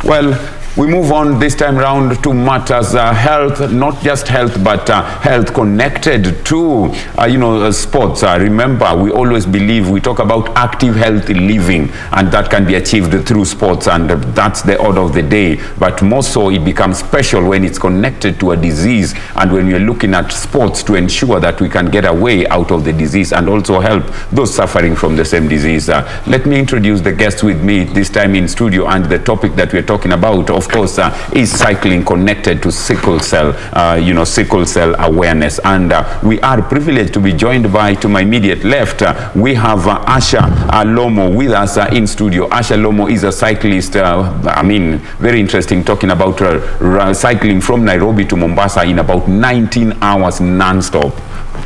Well, we move on this time round to matters health, not just health, but health connected to, sports. Remember, we always believe, we talk about active, healthy living, and that can be achieved through sports, and that's the order of the day. But more so, it becomes special when it's connected to a disease, and when we're looking at sports to ensure that we can get a way out of the disease and also help those suffering from the same disease. Let me introduce the guests with me this time in studio, and the topic that we're talking about, of course, is cycling connected to sickle cell, sickle cell awareness. And we are privileged to be joined by, to my immediate left, we have Asha Lomo with us in studio. Asha Lomo is a cyclist, very interesting, talking about cycling from Nairobi to Mombasa in about 19 hours non-stop.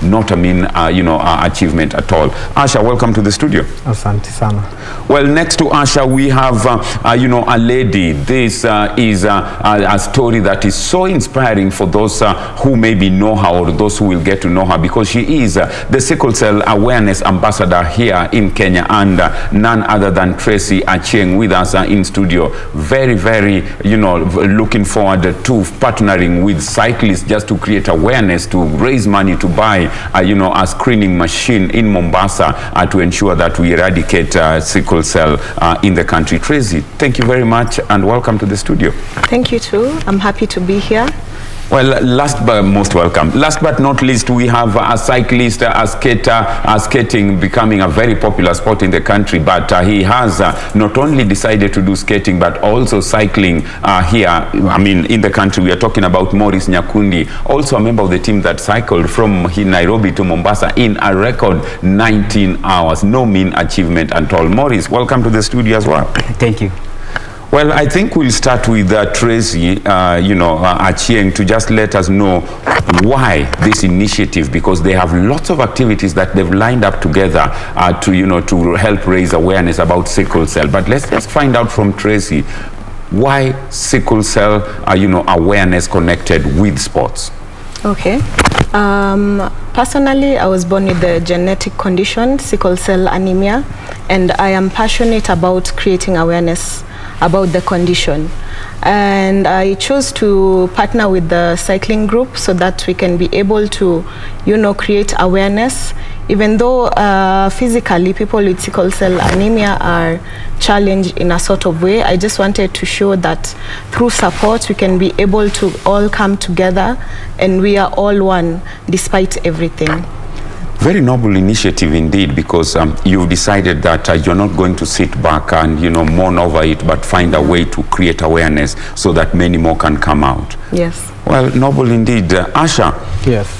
Not a mean, achievement at all. Asha, welcome to the studio. Asante sana. Well, next to Asha, we have, a lady. This is a story that is so inspiring for those who maybe know her or those who will get to know her, because she is the Sickle Cell Awareness Ambassador here in Kenya, and none other than Tracy Achieng with us in studio. Very, very, looking forward to partnering with cyclists just to create awareness, to raise money to buy a screening machine in Mombasa to ensure that we eradicate sickle cell in the country. Tracy, thank you very much and welcome to the studio. Thank you too. I'm happy to be here. Well, most welcome. Last but not least, we have a cyclist, a skater, skating becoming a very popular sport in the country, but he has not only decided to do skating, but also cycling here, in the country. We are talking about Maurice Nyakundi, also a member of the team that cycled from Nairobi to Mombasa in a record 19 hours. No mean achievement at all. Maurice, welcome to the studio as well. Thank you. Well, I think we'll start with Tracy, Achieng, to just let us know why this initiative, because they have lots of activities that they've lined up together to help raise awareness about sickle cell. But let's just find out from Tracy, why sickle cell, awareness connected with sports? Okay. Personally, I was born with the genetic condition, sickle cell anemia, and I am passionate about creating awareness about the condition, and I chose to partner with the cycling group so that we can be able to create awareness. Even though physically people with sickle cell anemia are challenged in a sort of way, I just wanted to show that through support we can be able to all come together and we are all one despite everything. Very noble initiative indeed, because you've decided that you're not going to sit back and mourn over it, but find a way to create awareness so that many more can come out. Yes. Well, noble indeed. Asha. Yes.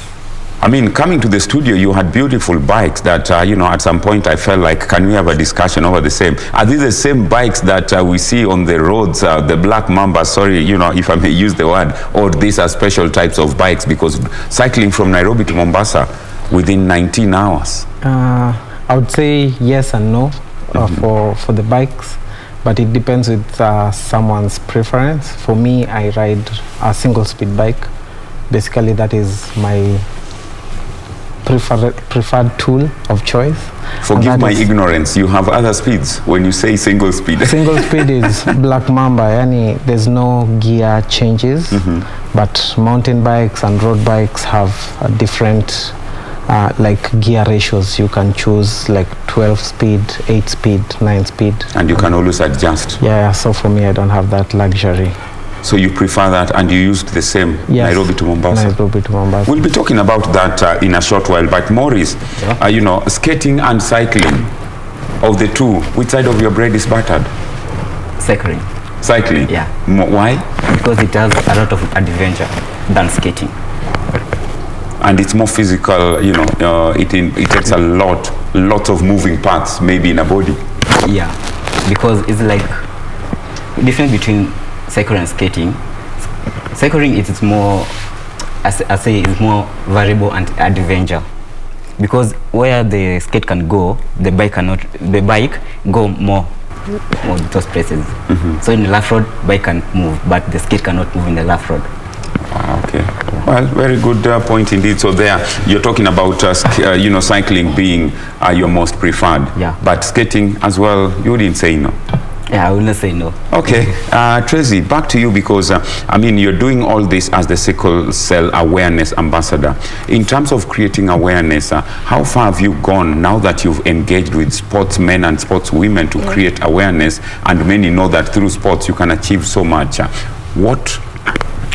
Coming to the studio, you had beautiful bikes that, at some point I felt like, can we have a discussion over the same? Are these the same bikes that we see on the roads, the Black Mamba, sorry, if I may use the word, or these are special types of bikes? Because cycling from Nairobi to Mombasa within 19 hours. I would say yes and no for the bikes, but it depends with someone's preference. For me, I ride a single speed bike. Basically, that is my preferred tool of choice. Forgive my ignorance, you have other speeds when you say single speed. Single speed is Black Mamba, there's no gear changes, but mountain bikes and road bikes have a different gear ratios. You can choose like 12 speed, 8 speed, 9 speed. And you can always adjust. Yeah, so for me, I don't have that luxury. So you prefer that, and you used the same, yes, Nairobi to Mombasa? Nairobi to Mombasa. We'll be talking about that in a short while, but Maurice, skating and cycling, of the two, which side of your bread is buttered? Cycling. Cycling? Yeah. Why? Because it has a lot of adventure than skating. And it's more physical, it takes a lot of moving parts, maybe in a body. Yeah, because it's like difference between cycling and skating. Cycling is more, I say, is more variable and adventure, because where the skate can go, the bike cannot. The bike go more those places. So in the left road, bike can move, but the skate cannot move in the left road. Okay. Well, very good point indeed. So there, you're talking about cycling being your most preferred. Yeah. But skating as well, you didn't say no. Yeah, I will not say no. Okay, Tracy, back to you, because I mean, you're doing all this as the sickle cell awareness ambassador. In terms of creating awareness, how far have you gone now that you've engaged with sportsmen and sportswomen to create awareness, and many know that through sports you can achieve so much? What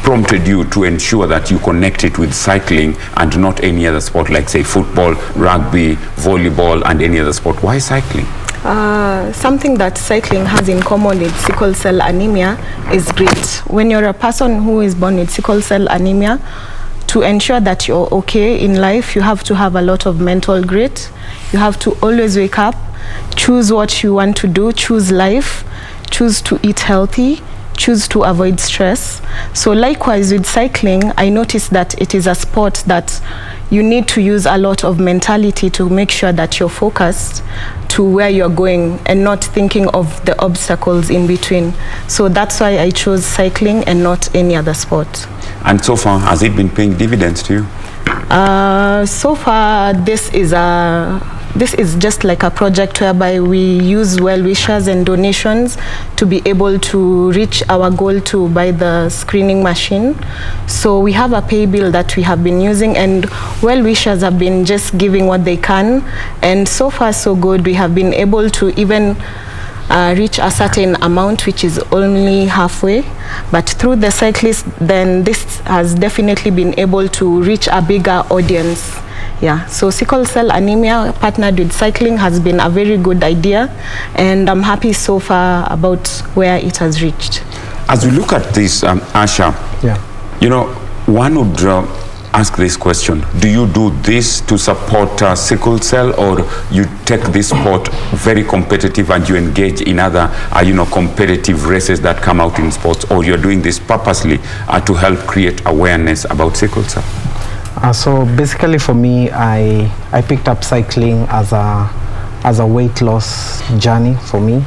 prompted you to ensure that you connect it with cycling and not any other sport, like say football, rugby, volleyball, and any other sport? Why cycling? Something that cycling has in common with sickle cell anemia is grit. When you're a person who is born with sickle cell anemia, to ensure that you're okay in life, you have to have a lot of mental grit. You have to always wake up, choose what you want to do, choose life, choose to eat healthy, choose to avoid stress. So likewise with cycling, I noticed that it is a sport that you need to use a lot of mentality to make sure that you're focused to where you're going and not thinking of the obstacles in between. So that's why I chose cycling and not any other sport. And so far, has it been paying dividends to you? So far, this is just like a project whereby we use well-wishers and donations to be able to reach our goal to buy the screening machine. So we have a pay bill that we have been using, and well-wishers have been just giving what they can. And so far, so good. We have been able to even reach a certain amount, which is only halfway. But through the cyclist, then this has definitely been able to reach a bigger audience. Yeah, so sickle cell anemia partnered with cycling has been a very good idea, and I'm happy so far about where it has reached. As we look at this, Asha, you know, one would ask this question: do you do this to support sickle cell, or you take this sport very competitive and you engage in other, competitive races that come out in sports, or you're doing this purposely to help create awareness about sickle cell? So basically for me, I picked up cycling as a weight loss journey for me.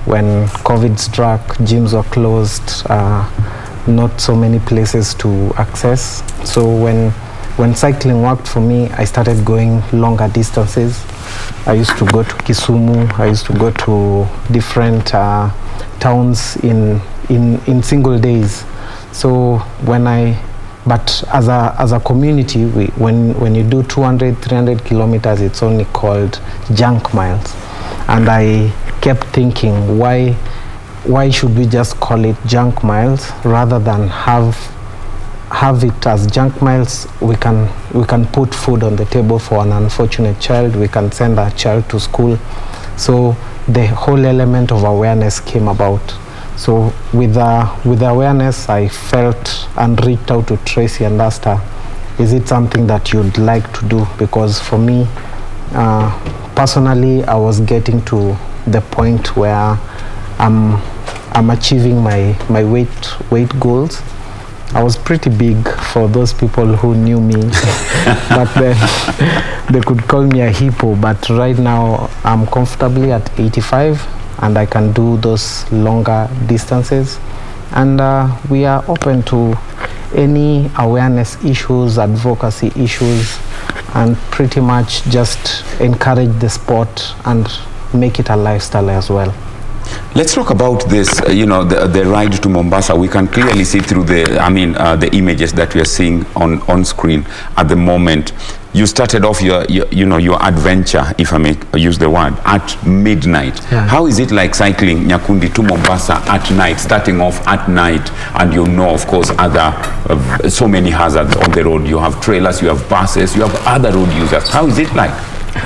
When COVID struck, gyms were closed, not so many places to access. So when cycling worked for me, I started going longer distances. I used to go to Kisumu, I used to go to different towns in single days. So but as a community, when you do 200, 300 kilometers, it's only called junk miles. And I kept thinking, why should we just call it junk miles rather than have it as junk miles? We can put food on the table for an unfortunate child. We can send our child to school. So the whole element of awareness came about. So with awareness, I felt and reached out to Tracy and asked her, is it something that you'd like to do? Because for me, personally, I was getting to the point where I'm achieving my weight goals. I was pretty big for those people who knew me, but then they could call me a hippo. But right now, I'm comfortably at 85. And I can do those longer distances. And we are open to any awareness issues, advocacy issues, and pretty much just encourage the sport and make it a lifestyle as well. Let's talk about this, the ride to Mombasa. We can clearly see through the images that we are seeing on screen at the moment. You started off your adventure, if I may use the word, at midnight. Yeah. How is it like cycling Nyakundi to Mombasa at night, starting off at night, and of course, other so many hazards on the road. You have trailers, you have buses, you have other road users. How is it like?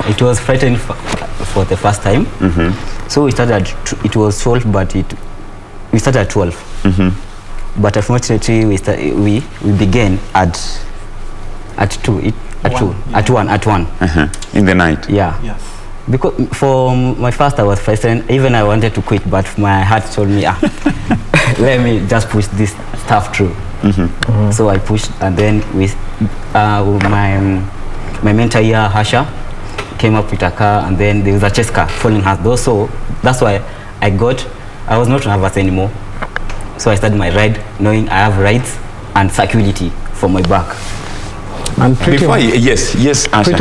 It was frightening for the first time. Mm-hmm. So we started, it was 12, but we started at 12. Mm-hmm. But unfortunately, we began at 2. At 1. Uh-huh. In the night? Yeah. Yes. Because for my first, I was frightened. Even I wanted to quit, but my heart told me, let me just push this stuff through. Mm-hmm. Mm-hmm. So I pushed, and then with my mentor here, Hasha, came up with a car, and then there was a chase car following us. So that's why I was not nervous anymore. So I started my ride, knowing I have rides and security for my back. And pretty much Asha.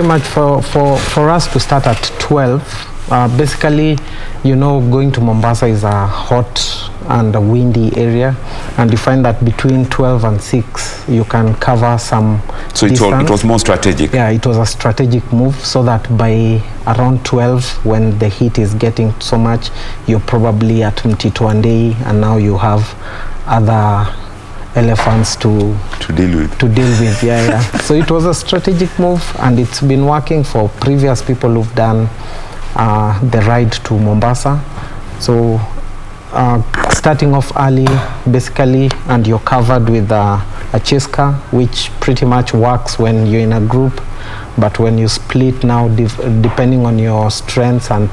for us to start at 12, Basically, you know, going to Mombasa is a hot and a windy area, and you find that between 12 and 6 you can cover some So it was more strategic. Yeah, it was a strategic move, so that by around 12, when the heat is getting so much, you're probably at Mtitwandei, and now you have other elephants to deal with. Yeah. So it was a strategic move, and it's been working for previous people who've done the ride to Mombasa. So starting off early, basically, and you're covered with a chase car, which pretty much works when you're in a group, but when you split now, depending on your strengths and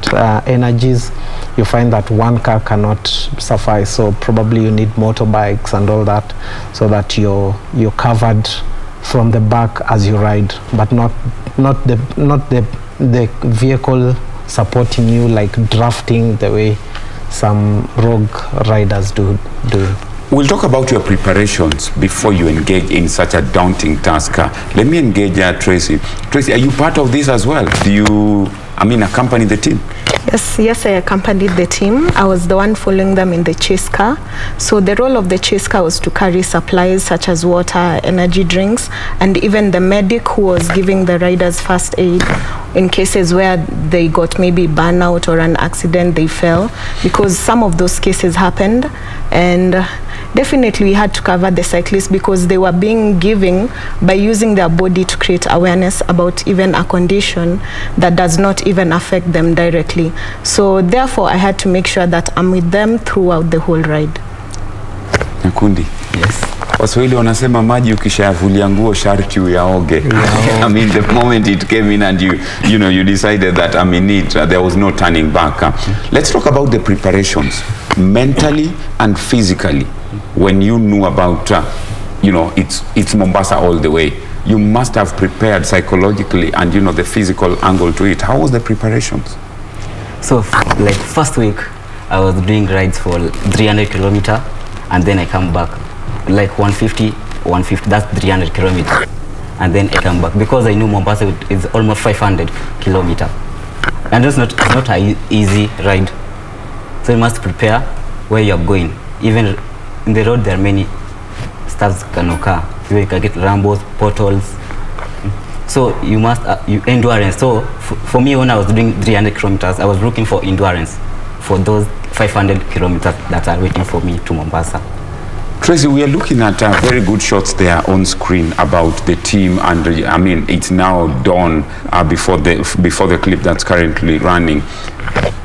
energies, you find that one car cannot suffice, so probably you need motorbikes and all that, so that you're covered from the back as you ride, but not the vehicle supporting you, like drafting the way some rogue riders do. We'll talk about your preparations before you engage in such a daunting task. Let me engage Tracy. Tracy, are you part of this as well? Do you, accompany the team? Yes, I accompanied the team. I was the one following them in the chase car. So the role of the chase car was to carry supplies such as water, energy drinks, and even the medic who was giving the riders first aid in cases where they got maybe burnout or an accident, they fell, because some of those cases happened. And definitely we had to cover the cyclists, because they were being given by using their body to create awareness about even a condition that does not even affect them directly. So therefore I had to make sure that I'm with them throughout the whole ride. Nyakundi. Yes. Waswahili wanasema maji ukishayavulia nguo sharti uyaoge. The moment it came in and you decided that I'm in it, there was no turning back. Let's talk about the preparations, mentally and physically. When you knew about, it's Mombasa all the way, you must have prepared psychologically and, the physical angle to it. How was the preparations? So, like first week, I was doing rides for 300 kilometers, and then I come back, like 150, that's 300 kilometers. And then I come back, because I knew Mombasa is almost 500 kilometers. And it's not an easy ride. So you must prepare where you're going. Even in the road, there are many stuff can occur. You can get rambos, potholes. So you must endurance. So for me, when I was doing 300 kilometers, I was looking for endurance for those 500 kilometers that are waiting for me to Mombasa. Tracy, we are looking at very good shots there on screen about the team, and it's now dawn before the clip that's currently running.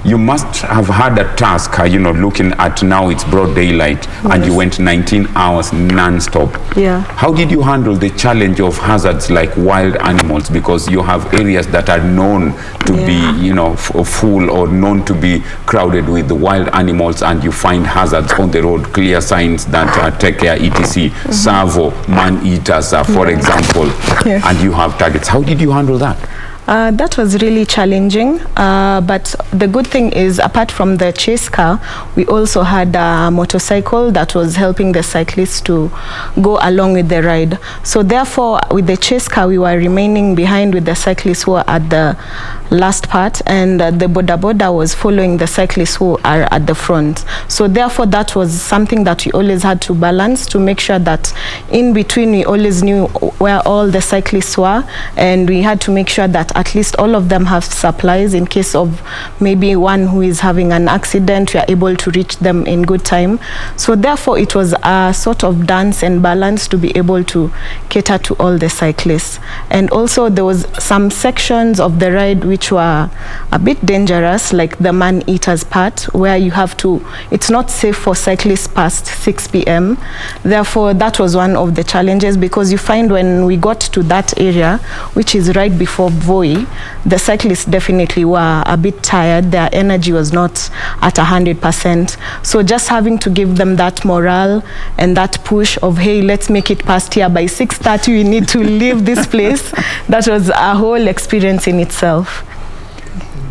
You must have had a task, looking at now it's broad daylight, yes, and you went 19 hours non-stop. Yeah. How did you handle the challenge of hazards like wild animals? Because you have areas that are known to be, full or known to be crowded with the wild animals, and you find hazards on the road, clear signs that take care, etc. Savo, man-eaters, for example, and you have targets. How did you handle that? That was really challenging, but the good thing is, apart from the chase car, we also had a motorcycle that was helping the cyclists to go along with the ride. So therefore, with the chase car, we were remaining behind with the cyclists who were at the last part, and the boda was following the cyclists who are at the front. So therefore, that was something that we always had to balance, to make sure that in between we always knew where all the cyclists were, and we had to make sure that at least all of them have supplies in case of maybe one who is having an accident. We are able to reach them in good time. So therefore, it was a sort of dance and balance to be able to cater to all the cyclists. And also there was some sections of the ride which were a bit dangerous, like the man-eaters part, where you have to, it's not safe for cyclists past 6 p.m. Therefore, that was one of the challenges, because you find when we got to that area, which is right before Voi, the cyclists definitely were a bit tired. Their energy was not at 100%. So just having to give them that morale and that push of, hey, let's make it past here by 6:30, we need to leave this place. That was a whole experience in itself.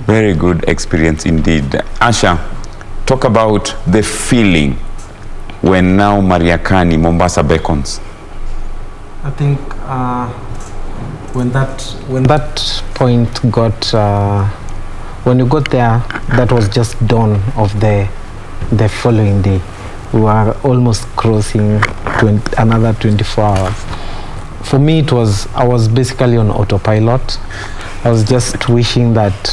Very good experience indeed. Asha, talk about the feeling when now Mariakani, Mombasa beckons. I think when that point got when you got there, that was just dawn of the following day. We were almost crossing another 24 hours. For me, I was basically on autopilot. I was just wishing that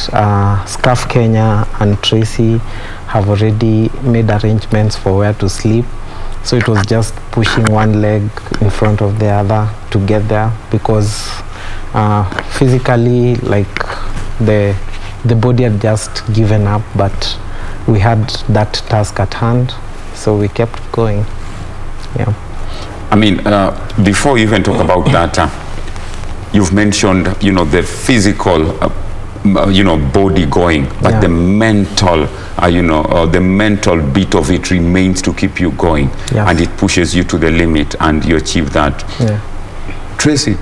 Scarf Kenya and Tracy have already made arrangements for where to sleep. So it was just pushing one leg in front of the other to get there, because physically, like, the body had just given up, but we had that task at hand, so we kept going. Yeah. I mean, before you even talk about that, you've mentioned, the physical, body going, but the mental, the mental bit of it remains to keep you going, and it pushes you to the limit, and you achieve that. Yeah. Tracy,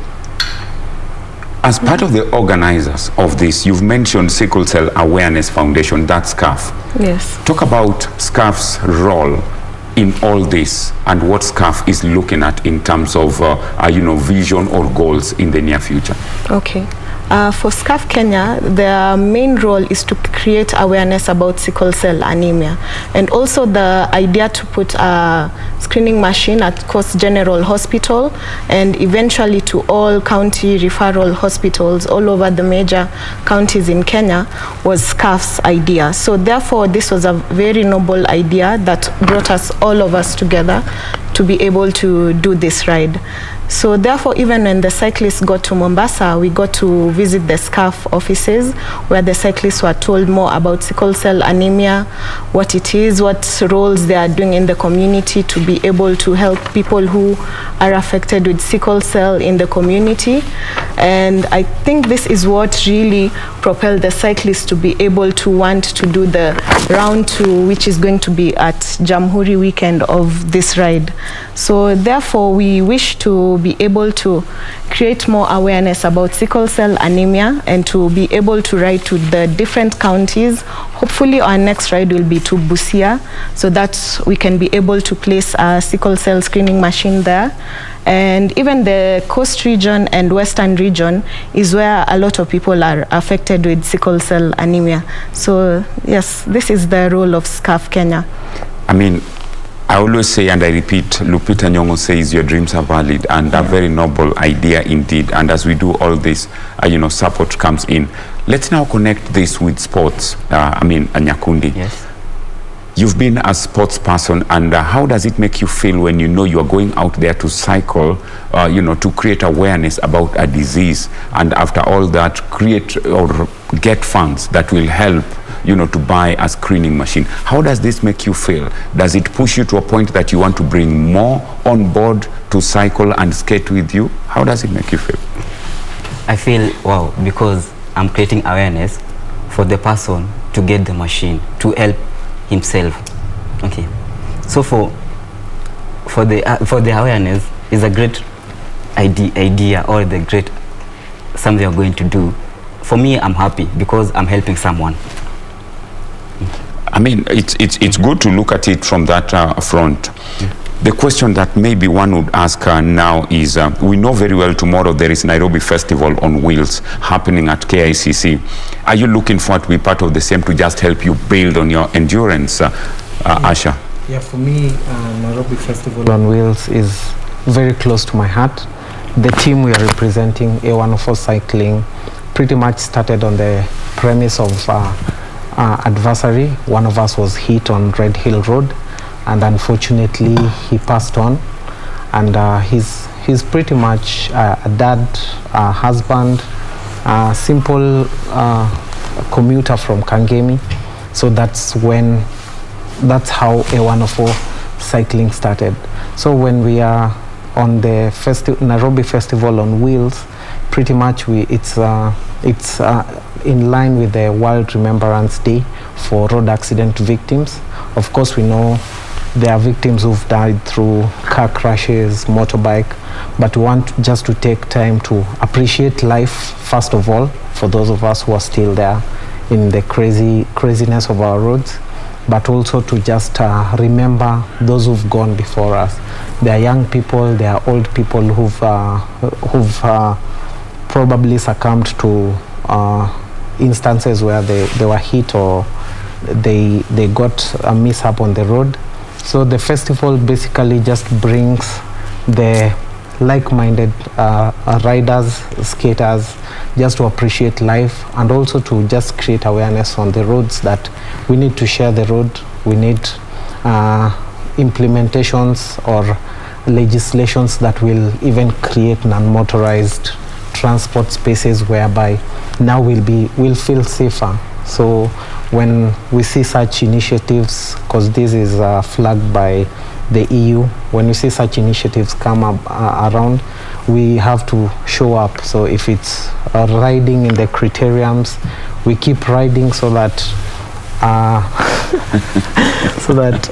as part of the organizers of this, you've mentioned Sickle Cell Awareness Foundation, that's SCAF. Yes. Talk about SCAF's role in all this, and what SCAF is looking at in terms of, vision or goals in the near future. Okay. For SCAF Kenya, their main role is to create awareness about sickle cell anemia, and also the idea to put a screening machine at Coast General Hospital and eventually to all county referral hospitals all over the major counties in Kenya was SCAF's idea. So therefore, this was a very noble idea that brought all of us together to be able to do this ride. So therefore, even when the cyclists got to Mombasa, we got to visit the SCAF offices, where the cyclists were told more about sickle cell anemia, what it is, what roles they are doing in the community to be able to help people who are affected with sickle cell in the community. And I think this is what really propelled the cyclists to be able to want to do the round 2, which is going to be at Jamhuri weekend of this ride. So therefore, we wish to be able to create more awareness about sickle cell anemia and to be able to ride to the different counties. Hopefully our next ride will be to Busia, so that we can be able to place a sickle cell screening machine there. And even the coast region and western region is where a lot of people are affected with sickle cell anemia. So yes, this is the role of SCAF Kenya. I mean, I always say, and I repeat, Lupita Nyong'o says your dreams are valid, and a very noble idea indeed. And as we do all this, support comes in. Let's now connect this with sports. Nyakundi. Yes. You've been a sports person, and how does it make you feel when you know you are going out there to cycle, to create awareness about a disease, and after all that, create or get funds that will help, to buy a screening machine? How does this make you feel? Does it push you to a point that you want to bring more on board to cycle and skate with you? How does it make you feel? I feel wow, because I'm creating awareness for the person to get the machine to help himself. Okay, so for the awareness is a great idea or the great something you're going to do. For me, I'm happy because I'm helping someone. I mean, it's good to look at it from that front. The question that maybe one would ask now is, we know very well tomorrow there is Nairobi Festival on Wheels happening at KICC. Are you looking forward to be part of the same to just help you build on your endurance, Asha? Yeah, for me, Nairobi Festival on Wheels is very close to my heart. The team we are representing, A104 Cycling, pretty much started on the premise of adversary. One of us was hit on Red Hill Road, and unfortunately he passed on. And he's pretty much a dad, a husband, a simple commuter from Kangemi. So that's how A104 Cycling started. So when we are on the Nairobi Festival on Wheels, pretty much it's in line with the World Remembrance Day for road accident victims. Of course, we know there are victims who've died through car crashes, motorbike, but we want just to take time to appreciate life, first of all, for those of us who are still there in the craziness of our roads, but also to just remember those who've gone before us. There are young people, there are old people who've probably succumbed to instances where they were hit or they got a mishap on the road. So the festival basically just brings the like-minded riders, skaters, just to appreciate life and also to just create awareness on the roads that we need to share the road. We need implementations or legislations that will even create non-motorized transport spaces whereby now we'll feel safer. So when we see such initiatives, because this is flagged by the EU, when we see such initiatives come up around, we have to show up. So if it's riding in the criteriums, we keep riding so that so that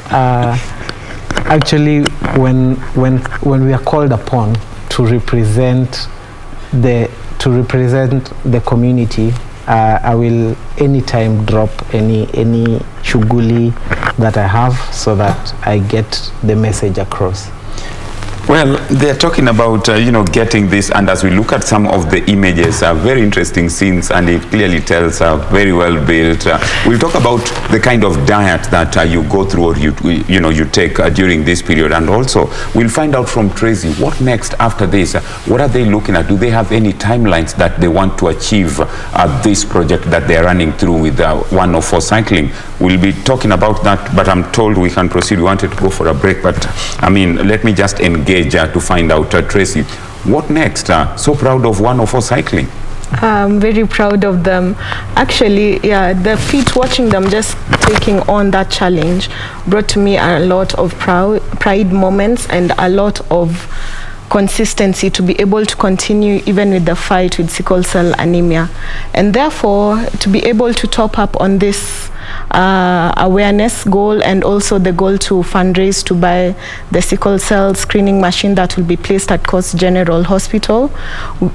actually when we are called upon to represent the community, I will anytime drop any shughuli that I have so that I get the message across. Well, they're talking about, getting this, and as we look at some of the images, very interesting scenes, and it clearly tells very well built. We'll talk about the kind of diet that you go through or you take during this period, and also we'll find out from Tracy what next after this. What are they looking at? Do they have any timelines that they want to achieve this project that they're running through with 104 Cycling? We'll be talking about that, but I'm told we can proceed. We wanted to go for a break, but let me just engage to find out, Tracy, what next? So proud of 104 Cycling. I'm very proud of them. Actually, the feat, watching them just taking on that challenge brought to me a lot of pride moments and a lot of consistency to be able to continue even with the fight with sickle cell anemia. And therefore, to be able to top up on this awareness goal and also the goal to fundraise to buy the sickle cell screening machine that will be placed at Coast General Hospital.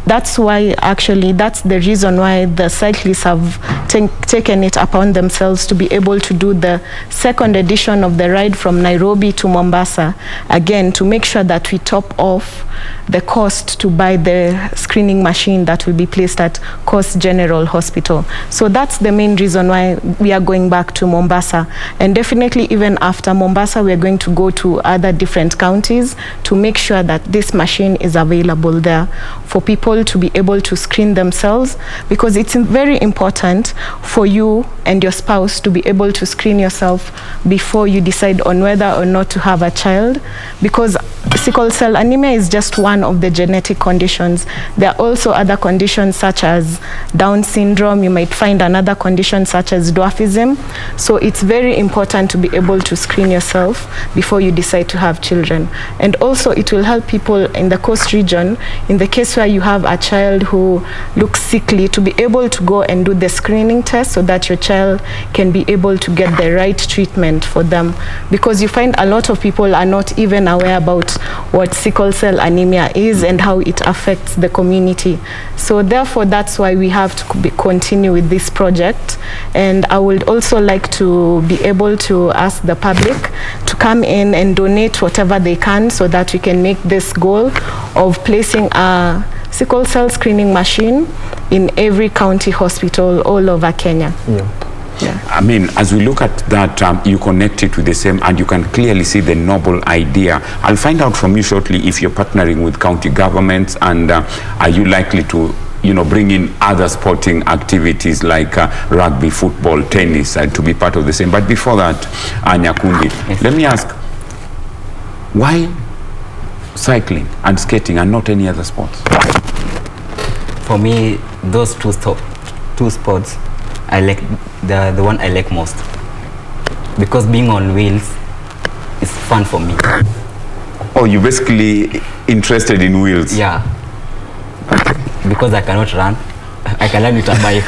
That's the reason why the cyclists have taken it upon themselves to be able to do the second edition of the ride from Nairobi to Mombasa, again to make sure that we top off the cost to buy the screening machine that will be placed at Coast General Hospital. So that's the main reason why we are going back to Mombasa, and definitely even after Mombasa we are going to go to other different counties to make sure that this machine is available there for people to be able to screen themselves, because it's very important for you and your spouse to be able to screen yourself before you decide on whether or not to have a child, because sickle cell anemia is just one of the genetic conditions. There are also other conditions such as Down syndrome. You might find another condition such as dwarfism. So it's very important to be able to screen yourself before you decide to have children. And also it will help people in the coast region, in the case where you have a child who looks sickly, to be able to go and do the screening test so that your child can be able to get the right treatment for them. Because you find a lot of people are not even aware about what sickle cell anemia is and how it affects the community. So therefore that's why we have to continue with this project. And I would also like to be able to ask the public to come in and donate whatever they can so that we can make this goal of placing a sickle cell screening machine in every county hospital all over Kenya. Yeah. I mean, as we look at that, you connect it with the same, and you can clearly see the noble idea. I'll find out from you shortly if you're partnering with county governments, and are you likely to bring in other sporting activities like rugby, football, tennis, to be part of the same. But before that, Nyakundi, yes, let me ask, why cycling and skating and not any other sports? For me, those two sports, I like the one I like most, because being on wheels is fun for me. Oh, you're basically interested in wheels? Yeah. Okay. Because I cannot run, I can learn with a bike.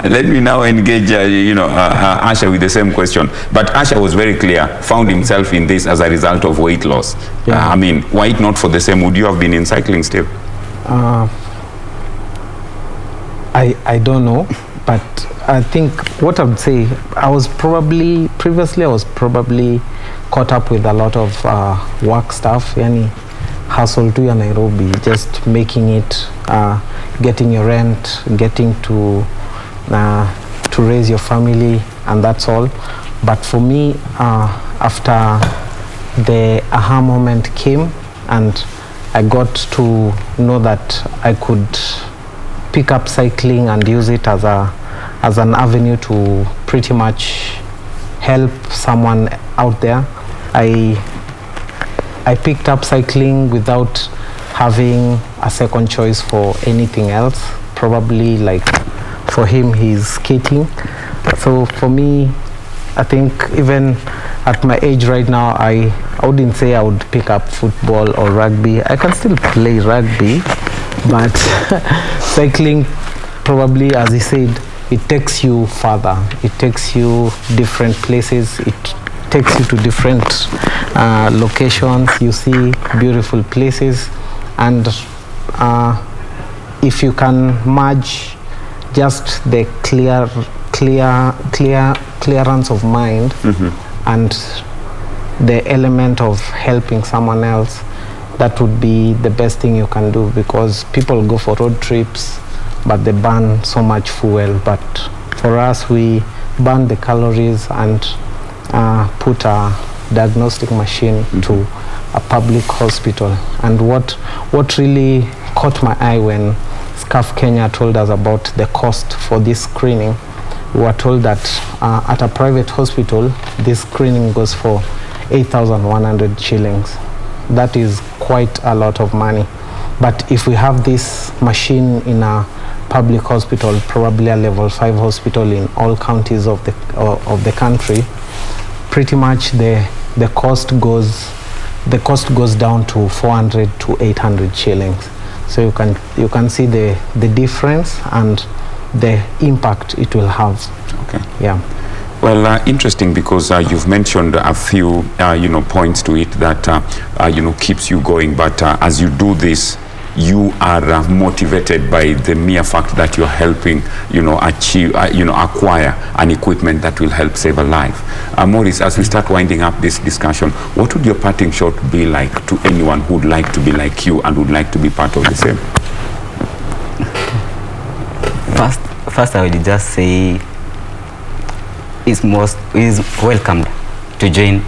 Let me now engage, Asha with the same question. But Asha was very clear, found himself in this as a result of weight loss. Yeah. I mean, why not for the same? Would you have been in cycling still? I don't know, but I think what I would say, previously I was probably caught up with a lot of work stuff. hustle to Nairobi, just making it, getting your rent, getting to raise your family, and that's all. But for me, after the aha moment came and I got to know that I could pick up cycling and use it as an avenue to pretty much help someone out there. I picked up cycling without having a second choice for anything else. Probably like for him, he's skating. So for me, I think even at my age right now, I wouldn't say I would pick up football or rugby. I can still play rugby, but cycling probably, as he said, it takes you further. It takes you different places. It takes you to different locations. You see beautiful places, and if you can merge just the clearance of mind and the element of helping someone else, that would be the best thing you can do, because people go for road trips but they burn so much fuel. But for us, we burn the calories and put a diagnostic machine to a public hospital. And what really caught my eye when SCAF Kenya told us about the cost for this screening, we were told that at a private hospital, this screening goes for 8,100 shillings. That is quite a lot of money. But if we have this machine in a public hospital, probably a level 5 hospital in all counties of the country, pretty much the cost goes down to 400 to 800 shillings. So you can see the difference and the impact it will have. Okay. Yeah. Well, interesting, because you've mentioned a few points to it that keeps you going. But as you do this, you are motivated by the mere fact that you're helping achieve acquire an equipment that will help save a life. Maurice, as we start winding up this discussion, what would your parting shot be like to anyone who would like to be like you and would like to be part of the same? First I would just say is welcomed to join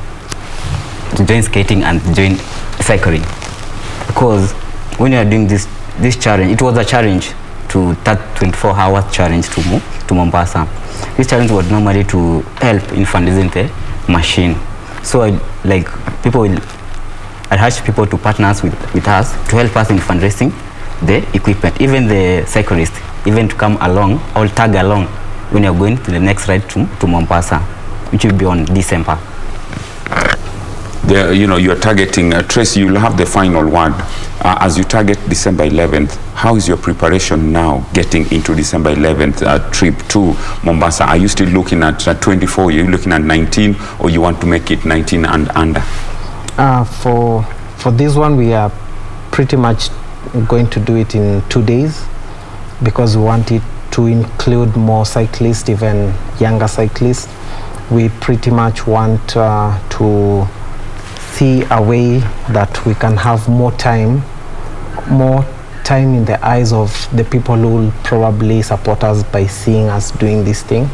skating and join cycling, because when you are doing this challenge, it was a challenge to that 24-hour challenge to Mombasa. This challenge was normally to help in fundraising the machine. So I urge people to partners with us to help us in fundraising the equipment, even the cyclists, even to come along or tag along when you're going to the next ride to Mombasa, which will be on December. You're targeting, Tracy, you'll have the final word. As you target December 11th, how is your preparation now getting into December 11th trip to Mombasa? Are you still looking at 24? Are you looking at 19, or you want to make it 19 and under? For this one, we are pretty much going to do it in 2 days, because we want it to include more cyclists, even younger cyclists. We pretty much want to see a way that we can have more time in the eyes of the people who will probably support us by seeing us doing this thing.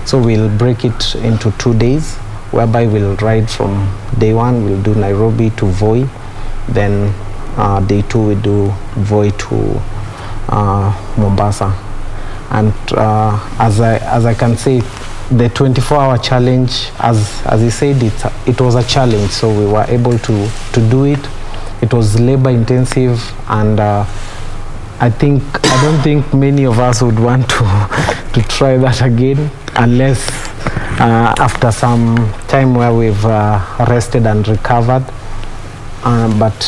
So we'll break it into 2 days, whereby we'll ride from day 1, we'll do Nairobi to Voi, then day 2 we do Voi to Mombasa. And as I can say, the 24-hour challenge, as he said, it was a challenge, so we were able to do it. It was labor intensive, and I don't think many of us would want to try that again, unless after some time where we've rested and recovered. But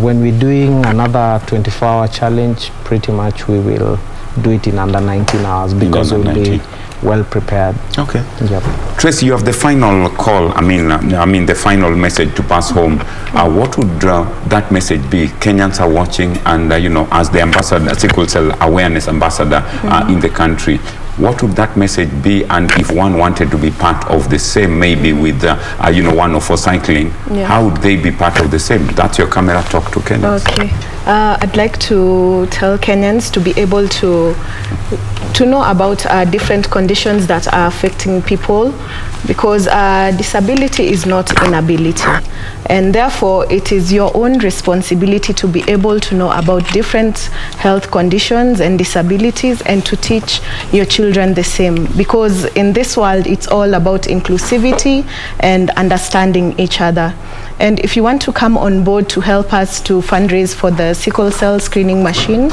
when we're doing another 24-hour challenge, pretty much we will do it in under 19 hours, because we'll be well prepared. Okay. Yep. Tracy, you have the final call. I mean the final message to pass home. What would that message be? Kenyans are watching, and as the ambassador, Sickle Cell Awareness Ambassador in the country, what would that message be? And if one wanted to be part of the same, maybe with, 104 cycling, how would they be part of the same? That's your camera talk to Kenyans. Okay. I'd like to tell Kenyans to be able to know about different conditions that are affecting people, because disability is not inability, and therefore it is your own responsibility to be able to know about different health conditions and disabilities, and to teach your children the same, because in this world it's all about inclusivity and understanding each other. And if you want to come on board to help us to fundraise for the sickle cell screening machine,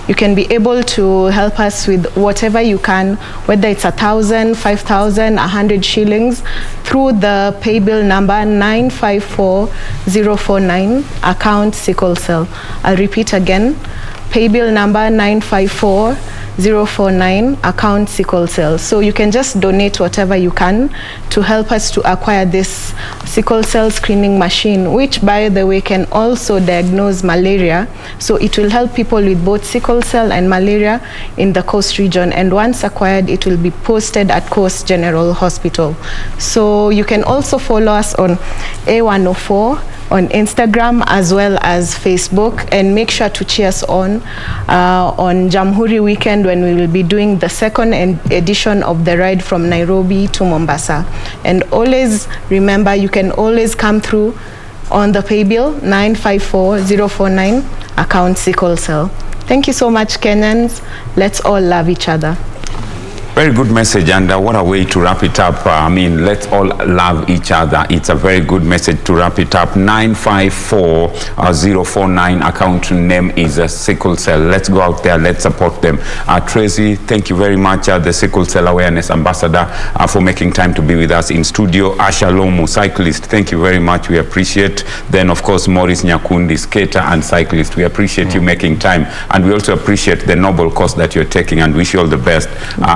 you can be able to help us with whatever you can, whether it's 1,000, 5,000, 100 shillings, through the pay bill number 954049, account sickle cell. I'll repeat again, pay bill number 954049, account sickle cell. So you can just donate whatever you can to help us to acquire this sickle cell screening machine, which, by the way, can also diagnose malaria. So it will help people with both sickle cell and malaria in the Coast region. And once acquired, it will be posted at Coast General Hospital. So you can also follow us on A104 on Instagram as well as Facebook, and make sure to cheer us on Jamhuri weekend, when we will be doing the second edition of the ride from Nairobi to Mombasa. And always remember, you can always come through on the pay bill 954049, account sickle cell. Thank you so much, Kenyans. Let's all love each other. Very good message, and what a way to wrap it up. Let's all love each other. It's a very good message to wrap it up. 954049, account name is Sickle Cell. Let's go out there, let's support them. Tracy, thank you very much, the Sickle Cell Awareness Ambassador, for making time to be with us in studio. Asha Lomu, cyclist, thank you very much, we appreciate. Then, of course, Morris Nyakundi, skater and cyclist, we appreciate you making time, and we also appreciate the noble cause that you're taking, and wish you all the best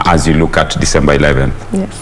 as you look at December 11th. Yes.